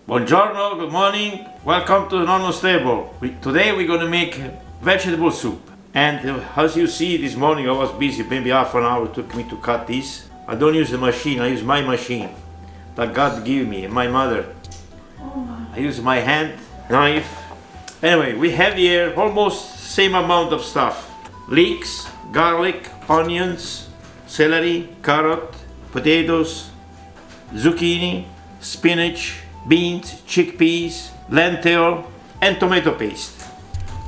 Buongiorno, good morning, welcome to Nonno's table. Today we're going to make vegetable soup. And as you see, this morning I was busy, maybe half an hour took me to cut this. I don't use the machine, I use my machine that God gave me, and my mother. I use my hand, knife. Anyway, we have here almost same amount of stuff. Leeks, garlic, onions, celery, carrot, potatoes, zucchini, spinach, beans, chickpeas, lentil, and tomato paste,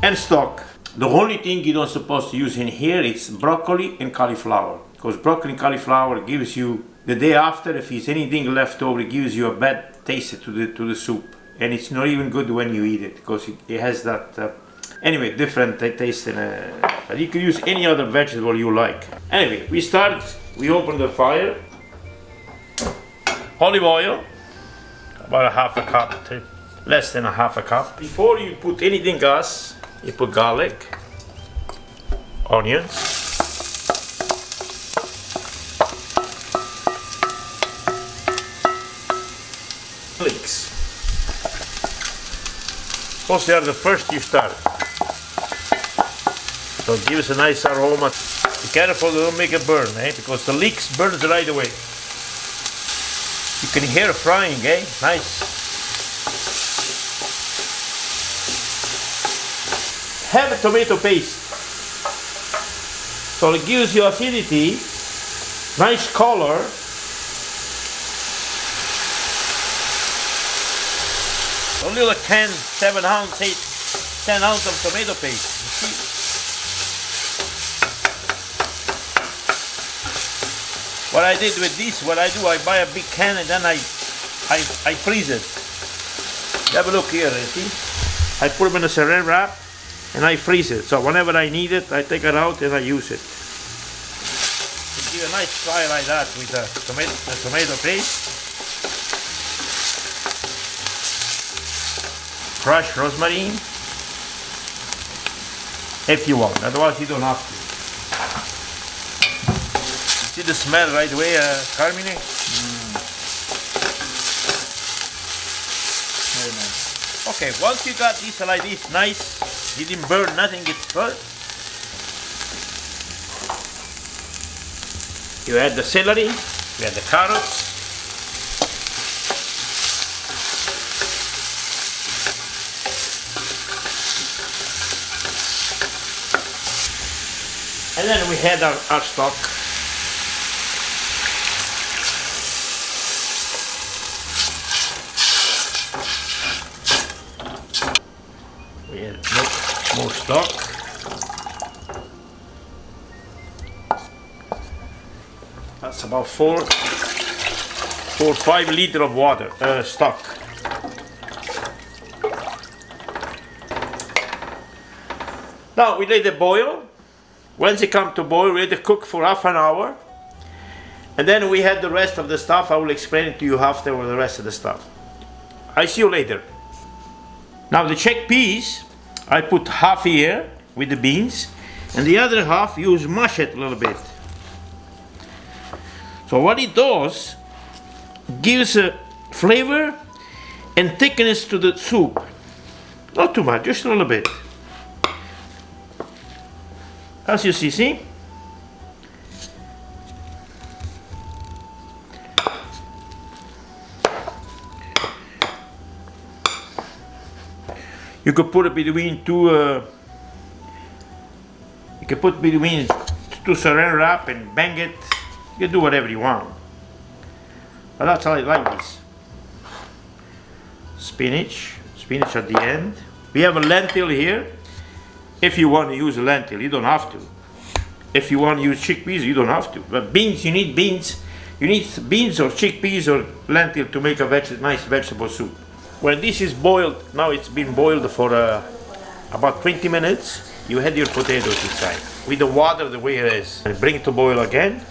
and stock. The only thing you don't supposed to use in here is broccoli and cauliflower, because broccoli and cauliflower gives you, the day after, if there's anything left over, it gives you a bad taste to the soup, and it's not even good when you eat it, because it has that anyway, different taste. But you can use any other vegetable you like. Anyway, we open the fire. Olive oil, about a half a cup, less than a half a cup. Before you put anything else, you put garlic, onions, leeks. Those are the first you start. So it gives a nice aroma. Be careful, don't make it burn, because the leeks burns right away. You can hear frying, nice. Have a tomato paste. So it gives you acidity, nice color. A little can, 7 ounce, 10 ounce of tomato paste. You see? What I did with this, what I do, I buy a big can and then I freeze it. Have a look here, you see? I put them in a saran wrap and I freeze it. So whenever I need it, I take it out and I use it. Give a nice fry like that with the tomato paste. Crushed rosemary, if you want, otherwise you don't have to. See the smell right away, Carmine? Very nice. Okay, once you got this like this, nice, didn't burn, nothing gets burnt. You add the celery, you add the carrots. And then we had our stock. We add more stock. That's about 4 or 5 liters of water, stock. Now we let it boil. Once it comes to boil, we let it cook for half an hour. And then we had the rest of the stuff. I will explain it to you after with the rest of the stuff. I see you later. Now the chickpeas, I put half here with the beans, and the other half you mash it a little bit. So what it does, gives a flavor and thickness to the soup. Not too much, just a little bit. As you see? You could put it between two. You can put between two saran wrap and bang it. You can do whatever you want. But that's how I like this. Spinach at the end. We have a lentil here. If you want to use a lentil, you don't have to. If you want to use chickpeas, you don't have to. But beans, you need beans. You need beans or chickpeas or lentil to make a nice vegetable soup. When this is boiled, now it's been boiled for about 20 minutes, you add your potatoes inside. With the water the way it is. And bring it to boil again.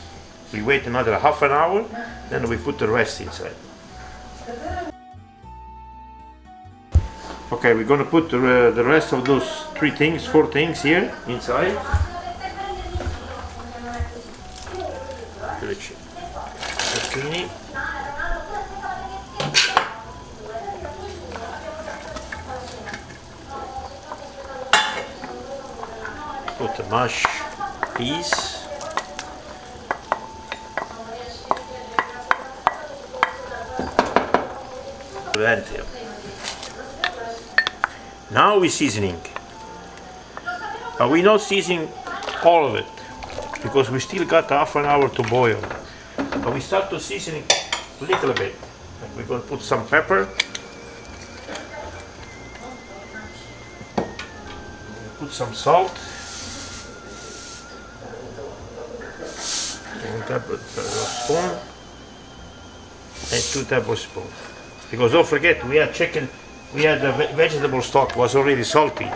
We wait another half an hour, then we put the rest inside. Okay, we're going to put the rest of those 4 things here inside. Zucchini. put the mashed peas. Plenty. Now we're seasoning. But we're not seasoning all of it because we still got half an hour to boil. But we start to seasoning a little bit. Like we're going to put some pepper. Put some salt. 1 tablespoon and 2 tablespoons. Because don't forget, we had chicken, we had the vegetable stock was already salty.